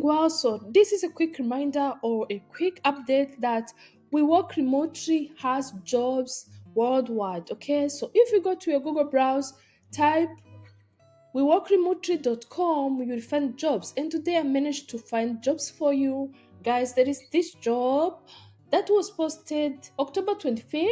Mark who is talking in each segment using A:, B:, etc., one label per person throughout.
A: doing well. So this is a quick reminder or a quick update that We Work Remotely has jobs worldwide. Okay, so if you go to your Google browse, type weworkremotely.com, you will find jobs. And today I managed to find jobs for you guys. There is this job that was posted October 25th,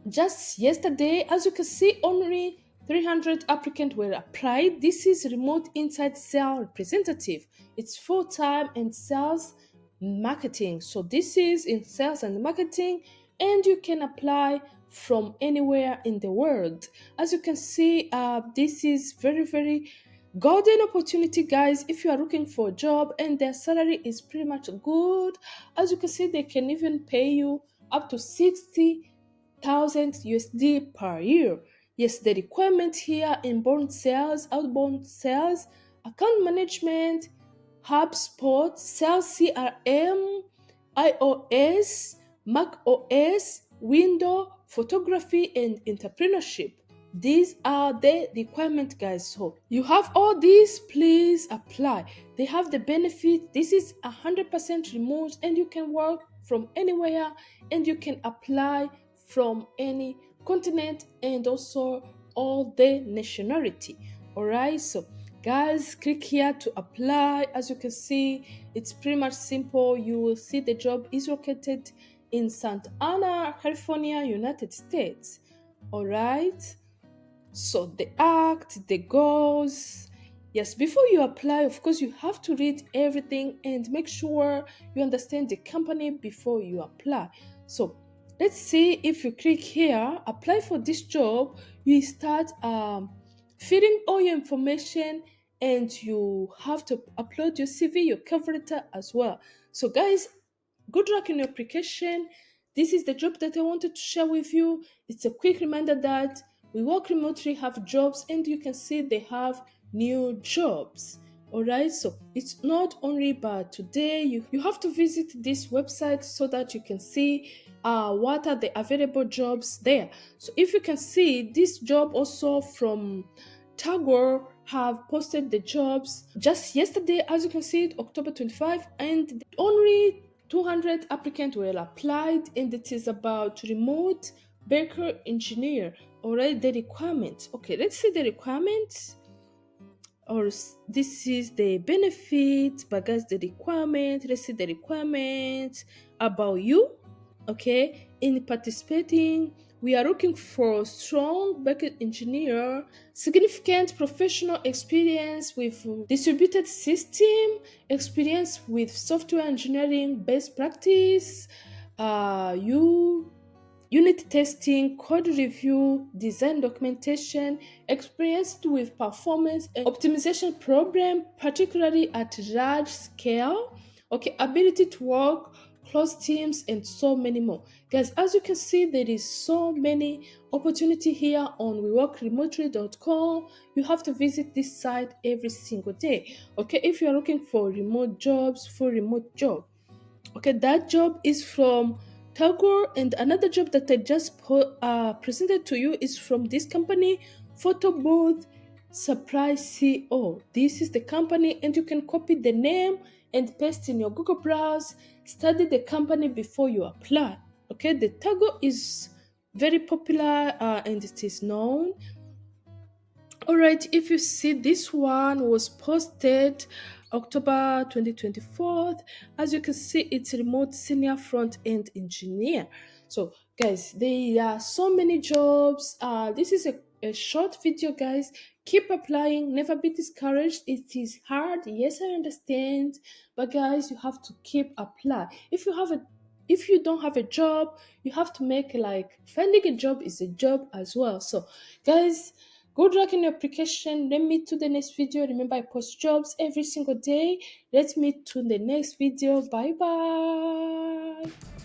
A: just yesterday. As you can see, only 300 applicants were applied. This is remote inside sales representative. It's full-time in sales marketing. So this is in sales and marketing, and you can apply from anywhere in the world. As you can see, this is very golden opportunity, guys. If you are looking for a job and their salary is pretty much good, as you can see, they can even pay you up to 60,000 USD per year. Yes, the requirement here: inbound sales, outbound sales, account management, HubSpot, sales CRM, iOS, Mac OS, Windows, photography, and entrepreneurship. These are the requirements, guys. So you have all these, please apply. They have the benefit. This is 100% remote, and you can work from anywhere, and you can apply from any continent and also all the nationality. All right, so guys, click here to apply. As you can see, it's pretty much simple. You will see the job is located in Santa Ana, California, United States. All right, so the act, the goals. Yes, before you apply, of course, you have to read everything and make sure you understand the company before you apply. So let's see, if you click here, apply for this job, you start filling all your information, and you have to upload your CV, your cover letter as well. So guys, good luck in your application. This is the job that I wanted to share with you. It's a quick reminder that We Work Remotely have jobs, and you can see they have new jobs. All right, so it's not only but today you have to visit this website so that you can see what are the available jobs there. So if you can see, this job also from Tagore have posted the jobs just yesterday. As you can see, it October 25, and only 200 applicants were applied, and it is about remote baker engineer. Alright, the requirements. Okay, let's see the requirements. Or this is the benefit, but guys, the requirement. Let's see the requirements about you. Okay, in participating, we are looking for strong backend engineer, significant professional experience with distributed system, experience with software engineering best practice, unit testing, code review, design documentation, experienced with performance and optimization problem, particularly at large scale. Okay, ability to work close teams, and so many more. Guys, as you can see, there is so many opportunity here on weworkremotely.com. You have to visit this site every single day. Okay, if you are looking for remote jobs, for remote job. Okay, that job is from Tagore, and another job that I just presented to you is from this company, Photo Booth Surprise CO. This is the company, and you can copy the name and paste in your Google browse. Study the company before you apply. Okay, the Tagore is very popular and it is known. Alright, if you see, this one was posted October 2024. As you can see, it's remote senior front-end engineer. So guys, there are so many jobs. This is a short video, guys. Keep applying, never be discouraged. It is hard, yes, I understand, but guys, you have to keep apply. If you don't have a job, you have to make, like, finding a job is a job as well. So guys, good luck in your application. Let me meet to the next video. Remember, I post jobs every single day. Let's meet to the next video. Bye bye.